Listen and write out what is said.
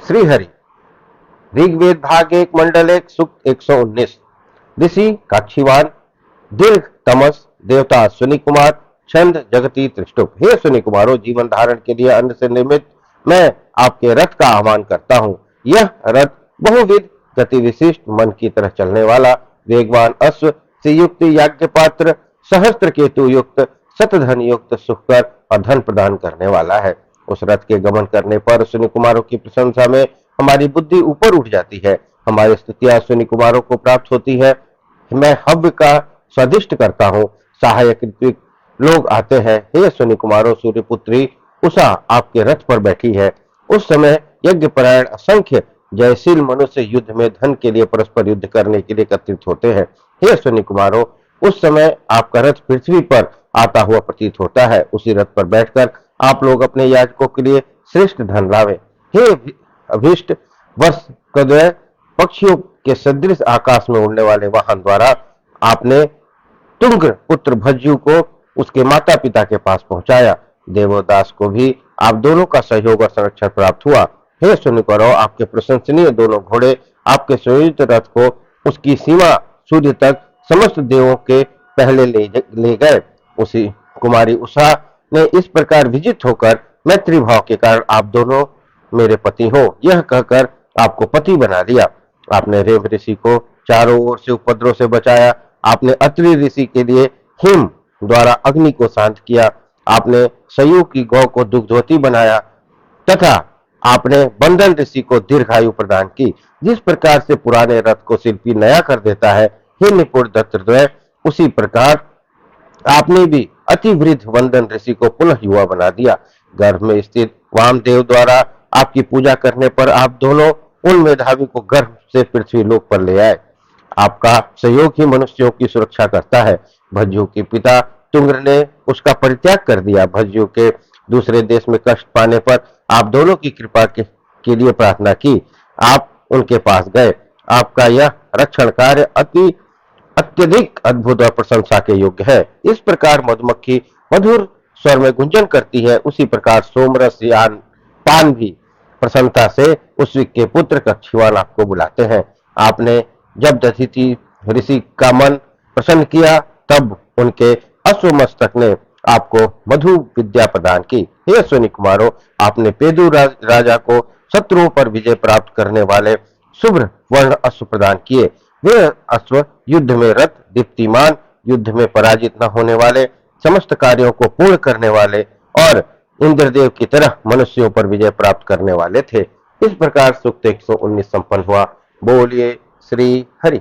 श्रीहरि। ऋग्वेद भाग 1 मंडल 1 सूक्त 119। ऋषि काक्षीवान। दीर्घ तमस। देवता अश्विनी कुमार। छंद जगती त्रिष्टुप। हे अश्विनी कुमारों, जीवन धारण के लिए अन्न से निर्मित मैं आपके रथ का आह्वान करता हूँ। यह रथ बहुविध गति विशिष्ट, मन की तरह चलने वाला, वेगवान अश्व से युक्त, याज्ञ पात्र, सहस्त्र केतु युक्त, शतधन युक्त, सुखकर और धन प्रदान करने वाला है। उस रथ के गमन करने पर अश्विनी कुमारों की प्रशंसा में हमारी बुद्धि ऊपर उठ जाती है, हमारी स्तुतियां अश्विनी कुमारों को प्राप्त होती है। मैं हव्य का स्वादिष्ट करता हूँ, सहायक ऋत्विक लोग आते हैं। हे अश्विनी कुमारों, सूर्यपुत्री उषा आपके रथ पर बैठी है। उस समय यज्ञ परायण असंख्य जयशील मनुष्य युद्ध में धन के लिए परस्पर युद्ध करने के लिए एकत्रित होते हैं। हे अश्विनी कुमारों, उस समय आपका रथ पृथ्वी पर आता हुआ प्रतीत होता है। उसी रथ पर बैठकर आप लोग अपने याजकों के लिए श्रेष्ठ धन लावे। हे अभीष्ट वर्ष कदय पक्षियों के सदृश आकाश में उड़ने वाले वाहन द्वारा आपने तुंग पुत्र भज्जू को उसके माता पिता के पास पहुंचाया। देवोदास को भी आप दोनों का सहयोग और संरक्षण प्राप्त हुआ। हे सुनिकरो, आपके प्रशंसनीय दोनों घोड़े आपके संयुक्त रथ को उसकी सीमा सूर्य तक समस्त देवों के पहले ले गए। उसी कुमारी उषा ने इस प्रकार विजित होकर मैत्री भाव के कारण आप दोनों मेरे पति हो यह कहकर आपको पति बना दिया। आपने रेव ऋषि को चारों ओर से उपद्रव से बचाया। आपने अत्रि ऋषि के लिए हिम द्वारा अग्नि को शांत किया। आपने सयु की गौ को दुग्धवती बनाया तथा आपने बंदन ऋषि को दीर्घायु प्रदान की। जिस प्रकार से पुराने रथ को शिल्पी नया कर देता है, हे निपुण दत्तद्वय, उसी प्रकार आपने भी अति वृद्ध वंदन ऋषि को पुनः युवा बना दिया। गर्भ में स्थित वामदेव द्वारा आपकी पूजा करने पर आप दोनों उन मेधावी को गर्भ से पृथ्वी लोक पर ले आए। आपका सहयोग ही मनुष्यों की सुरक्षा करता है। भज्जू के पिता तुंग्र ने उसका परित्याग कर दिया। भज्जू के दूसरे देश में कष्ट पाने पर आप दोनों की कृपा के लिए प्रार्थना की। आप उनके पास गए। आपका यह रक्षण कार्य अत्यधिक अद्भुत और प्रशंसा के योग्य है। इस प्रकार मधुमक्खी मधुर स्वर में गुंजन करती है, उसी प्रकार सोमरस यान पान भी प्रसन्नता से उस के पुत्र कक्षीवान आपको बुलाते हैं। आपने जब दधिति ऋषि का मन प्रसन्न किया, तब उनके अश्वमस्तक ने आपको मधु विद्या प्रदान की। हे अश्विनी कुमारों, आपने पेदु राजा को शत्रुओं पर विजय प्राप्त करने वाले शुभ्र वर्ण अश्व प्रदान किए। वे अश्व युद्ध में रथ, दीप्तिमान, युद्ध में पराजित न होने वाले, समस्त कार्यों को पूर्ण करने वाले और इंद्रदेव की तरह मनुष्यों पर विजय प्राप्त करने वाले थे। इस प्रकार सूक्त 119 संपन्न हुआ। बोलिए श्री हरि।